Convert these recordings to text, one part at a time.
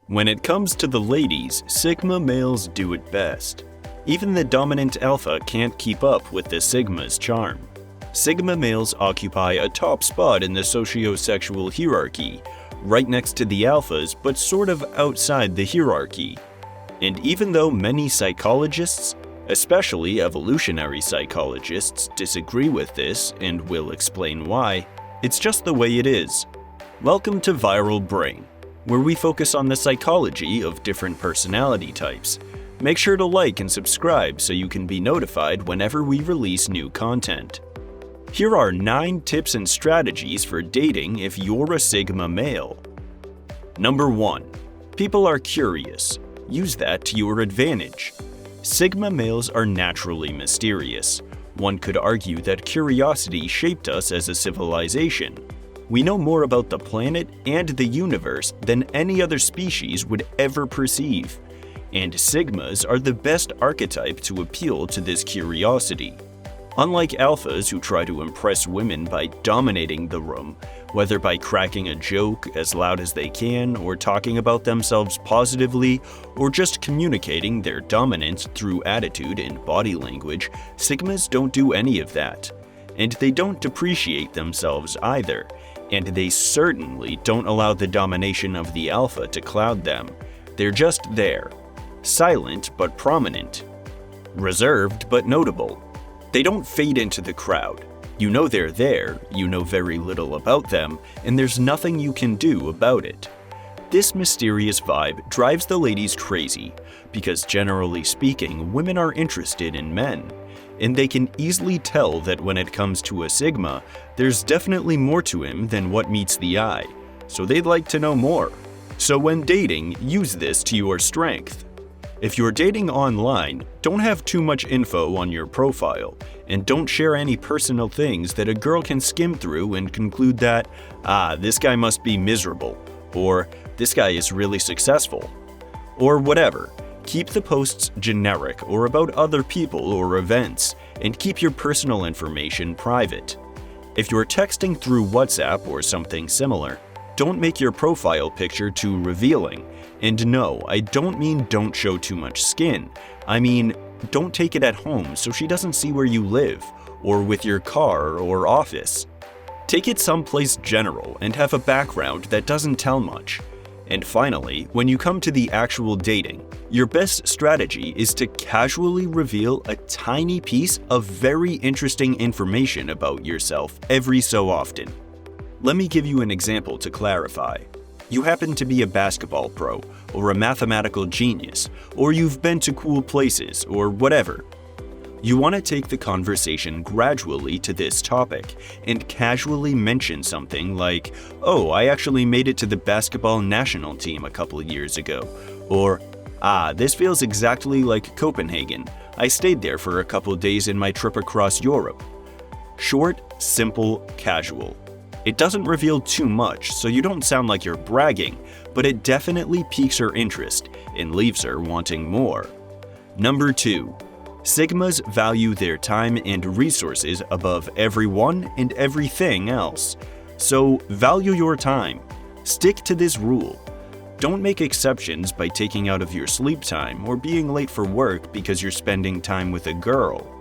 When it comes to the ladies, Sigma males do it best. Even the dominant alpha can't keep up with the Sigma's charm. Sigma males occupy a top spot in the socio-sexual hierarchy, right next to the alphas but sort of outside the hierarchy. And even though many psychologists, especially evolutionary psychologists, disagree with this and will explain why, it's just the way it is. Welcome to Viral Brain, where we focus on the psychology of different personality types. Make sure to like and subscribe so you can be notified whenever we release new content. Here are 9 tips and strategies for dating if you're a Sigma male. Number 1. People are curious. Use that to your advantage. Sigma males are naturally mysterious. One could argue that curiosity shaped us as a civilization. We know more about the planet and the universe than any other species would ever perceive. And Sigmas are the best archetype to appeal to this curiosity. Unlike alphas who try to impress women by dominating the room, whether by cracking a joke as loud as they can, or talking about themselves positively, or just communicating their dominance through attitude and body language, Sigmas don't do any of that. And they don't depreciate themselves either, and they certainly don't allow the domination of the alpha to cloud them. They're just there. Silent but prominent. Reserved but notable. They don't fade into the crowd. You know they're there, you know very little about them, and there's nothing you can do about it. This mysterious vibe drives the ladies crazy, because generally speaking, women are interested in men, and they can easily tell that when it comes to a Sigma, there's definitely more to him than what meets the eye, so they'd like to know more. So when dating, use this to your strength. If you're dating online, don't have too much info on your profile, and don't share any personal things that a girl can skim through and conclude that, this guy must be miserable, or this guy is really successful, or whatever. Keep the posts generic or about other people or events, and keep your personal information private. If you're texting through WhatsApp or something similar, don't make your profile picture too revealing. And no, I don't mean don't show too much skin. I mean, don't take it at home so she doesn't see where you live, or with your car or office. Take it someplace general and have a background that doesn't tell much. And finally, when you come to the actual dating, your best strategy is to casually reveal a tiny piece of very interesting information about yourself every so often. Let me give you an example to clarify. You happen to be a basketball pro, or a mathematical genius, or you've been to cool places, or whatever. You want to take the conversation gradually to this topic, and casually mention something like, oh, I actually made it to the basketball national team a couple of years ago, or, this feels exactly like Copenhagen. I stayed there for a couple days in my trip across Europe. Short, simple, casual. It doesn't reveal too much, so you don't sound like you're bragging, but it definitely piques her interest and leaves her wanting more. Number 2. Sigmas value their time and resources above everyone and everything else. So value your time. Stick to this rule. Don't make exceptions by taking out of your sleep time or being late for work because you're spending time with a girl.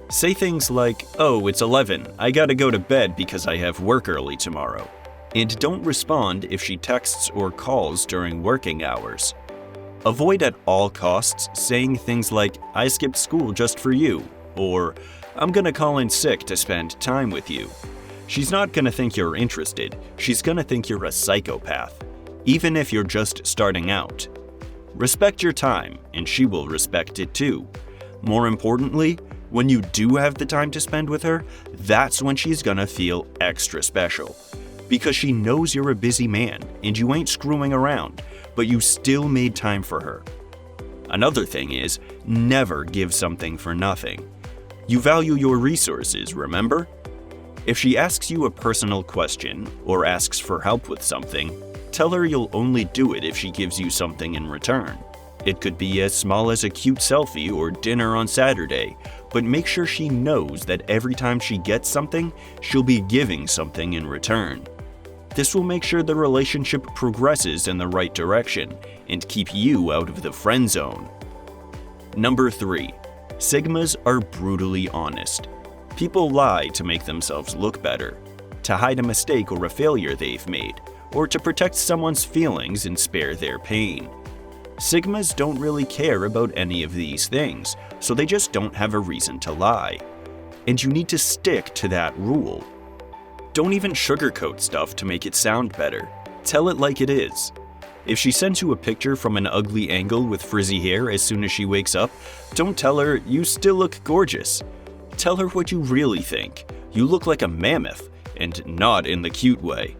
Say things like, oh, it's 11, I gotta go to bed because I have work early tomorrow. And don't respond if she texts or calls during working hours. Avoid at all costs saying things like, I skipped school just for you, or I'm gonna call in sick to spend time with you. She's not gonna think you're interested, she's gonna think you're a psychopath, even if you're just starting out. Respect your time, and she will respect it too. More importantly, when you do have the time to spend with her, that's when she's gonna feel extra special. Because she knows you're a busy man and you ain't screwing around, but you still made time for her. Another thing is, never give something for nothing. You value your resources, remember? If she asks you a personal question or asks for help with something, tell her you'll only do it if she gives you something in return. It could be as small as a cute selfie or dinner on Saturday, but make sure she knows that every time she gets something, she'll be giving something in return. This will make sure the relationship progresses in the right direction and keep you out of the friend zone. Number 3. Sigmas are brutally honest. People lie to make themselves look better, to hide a mistake or a failure they've made, or to protect someone's feelings and spare their pain. Sigmas don't really care about any of these things, so they just don't have a reason to lie. And you need to stick to that rule. Don't even sugarcoat stuff to make it sound better. Tell it like it is. If she sends you a picture from an ugly angle with frizzy hair as soon as she wakes up, don't tell her, "You still look gorgeous." Tell her what you really think. You look like a mammoth, and not in the cute way.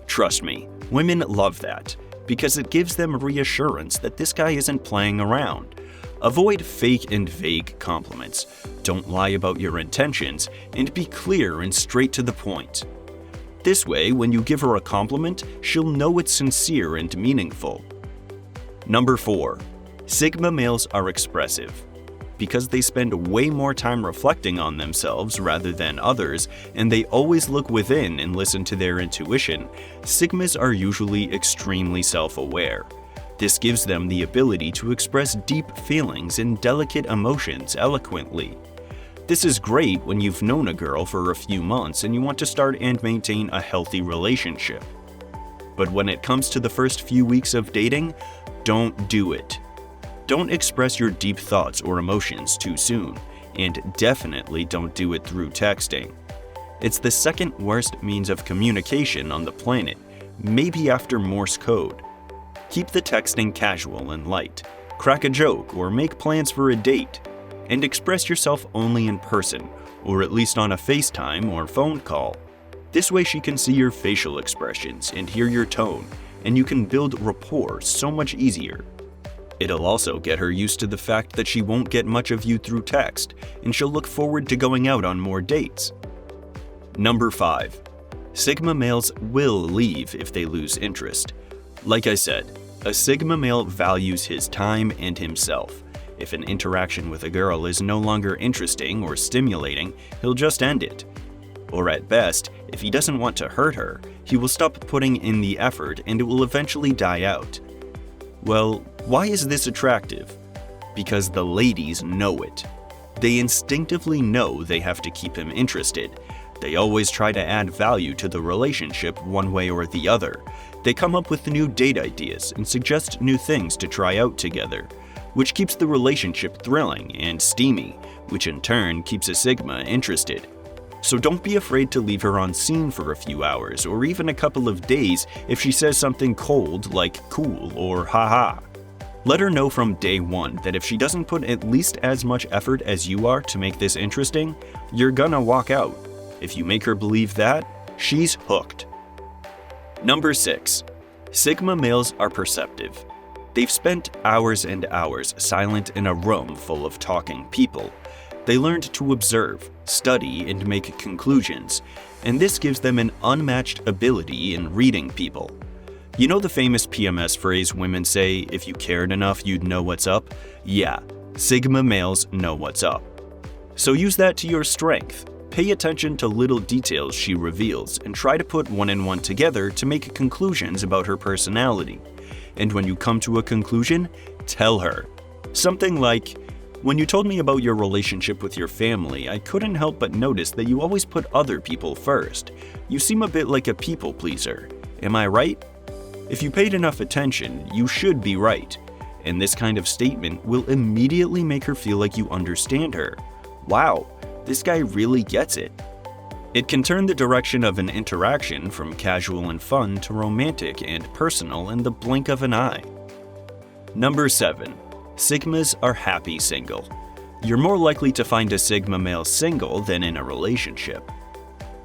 Trust me, women love that, because it gives them reassurance that this guy isn't playing around. Avoid fake and vague compliments. Don't lie about your intentions, and be clear and straight to the point. This way, when you give her a compliment, she'll know it's sincere and meaningful. Number 4. Sigma males are expressive. Because they spend way more time reflecting on themselves rather than others, and they always look within and listen to their intuition, Sigmas are usually extremely self-aware. This gives them the ability to express deep feelings and delicate emotions eloquently. This is great when you've known a girl for a few months and you want to start and maintain a healthy relationship. But when it comes to the first few weeks of dating, don't do it. Don't express your deep thoughts or emotions too soon, and definitely don't do it through texting. It's the second worst means of communication on the planet, maybe after Morse code. Keep the texting casual and light, crack a joke or make plans for a date, and express yourself only in person, or at least on a FaceTime or phone call. This way she can see your facial expressions and hear your tone, and you can build rapport so much easier. It'll also get her used to the fact that she won't get much of you through text, and she'll look forward to going out on more dates. Number 5. Sigma males will leave if they lose interest. Like I said, a Sigma male values his time and himself. If an interaction with a girl is no longer interesting or stimulating, he'll just end it. Or at best, if he doesn't want to hurt her, he will stop putting in the effort and it will eventually die out. Well, why is this attractive? Because the ladies know it. They instinctively know they have to keep him interested. They always try to add value to the relationship one way or the other. They come up with new date ideas and suggest new things to try out together, which keeps the relationship thrilling and steamy, which in turn keeps a Sigma interested. So don't be afraid to leave her on scene for a few hours or even a couple of days if she says something cold like cool or haha. Let her know from day one that if she doesn't put at least as much effort as you are to make this interesting, you're gonna walk out. If you make her believe that, she's hooked. Number 6. Sigma males are perceptive. They've spent hours and hours silent in a room full of talking people. They learned to observe, study, and make conclusions, and this gives them an unmatched ability in reading people. You know the famous PMS phrase women say, "If you cared enough, you'd know what's up"? Yeah, Sigma males know what's up. So use that to your strength. Pay attention to little details she reveals and try to put one and one together to make conclusions about her personality. And when you come to a conclusion, tell her. Something like, "When you told me about your relationship with your family, I couldn't help but notice that you always put other people first. You seem a bit like a people pleaser. Am I right?" If you paid enough attention, you should be right. And this kind of statement will immediately make her feel like you understand her. Wow, this guy really gets it. It can turn the direction of an interaction from casual and fun to romantic and personal in the blink of an eye. Number 7. Sigmas are happy single. You're more likely to find a Sigma male single than in a relationship.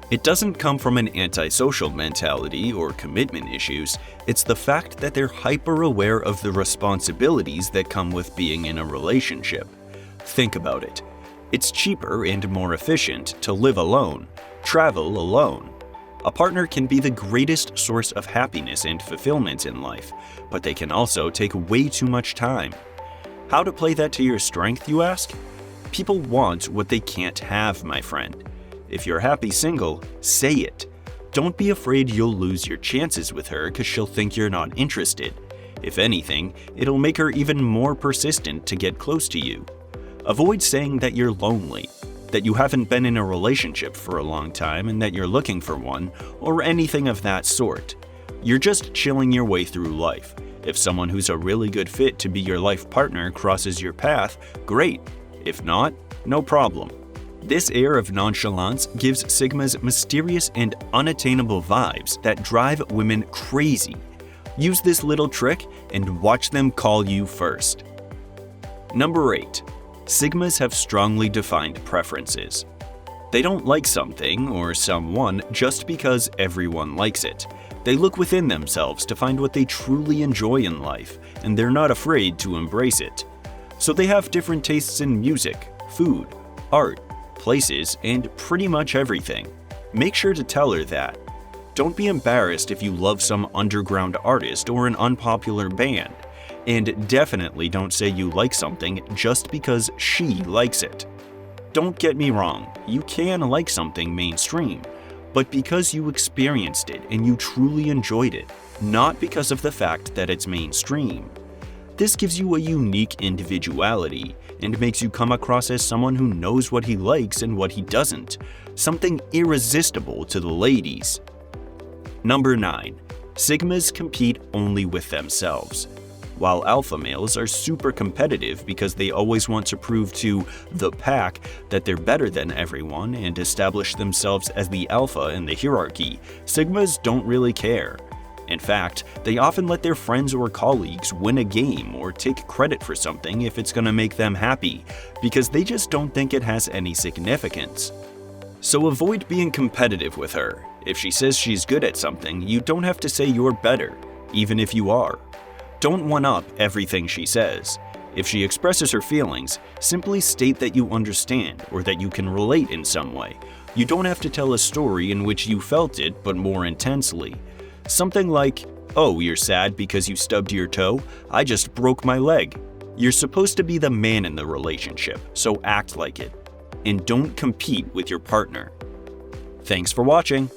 It doesn't come from an antisocial mentality or commitment issues, it's the fact that they're hyper-aware of the responsibilities that come with being in a relationship. Think about it. It's cheaper and more efficient to live alone, travel alone. A partner can be the greatest source of happiness and fulfillment in life, but they can also take way too much time. How to play that to your strength, you ask? People want what they can't have, my friend. If you're happy single, say it. Don't be afraid you'll lose your chances with her because she'll think you're not interested. If anything, it'll make her even more persistent to get close to you. Avoid saying that you're lonely, that you haven't been in a relationship for a long time and that you're looking for one, or anything of that sort. You're just chilling your way through life. If someone who's a really good fit to be your life partner crosses your path, great. If not, no problem. This air of nonchalance gives Sigmas mysterious and unattainable vibes that drive women crazy. Use this little trick and watch them call you first. Number 8. Sigmas have strongly defined preferences. They don't like something or someone just because everyone likes it. They look within themselves to find what they truly enjoy in life, and they're not afraid to embrace it. So they have different tastes in music, food, art, places, and pretty much everything. Make sure to tell her that. Don't be embarrassed if you love some underground artist or an unpopular band. And definitely don't say you like something just because she likes it. Don't get me wrong, you can like something mainstream, but because you experienced it and you truly enjoyed it, not because of the fact that it's mainstream. This gives you a unique individuality and makes you come across as someone who knows what he likes and what he doesn't, something irresistible to the ladies. Number 9. Sigmas compete only with themselves. While alpha males are super competitive because they always want to prove to the pack that they're better than everyone and establish themselves as the alpha in the hierarchy, Sigmas don't really care. In fact, they often let their friends or colleagues win a game or take credit for something if it's gonna make them happy, because they just don't think it has any significance. So avoid being competitive with her. If she says she's good at something, you don't have to say you're better, even if you are. Don't one-up everything she says. If she expresses her feelings, simply state that you understand or that you can relate in some way. You don't have to tell a story in which you felt it, but more intensely. Something like, "Oh, you're sad because you stubbed your toe? I just broke my leg." You're supposed to be the man in the relationship, so act like it. And don't compete with your partner. Thanks for watching.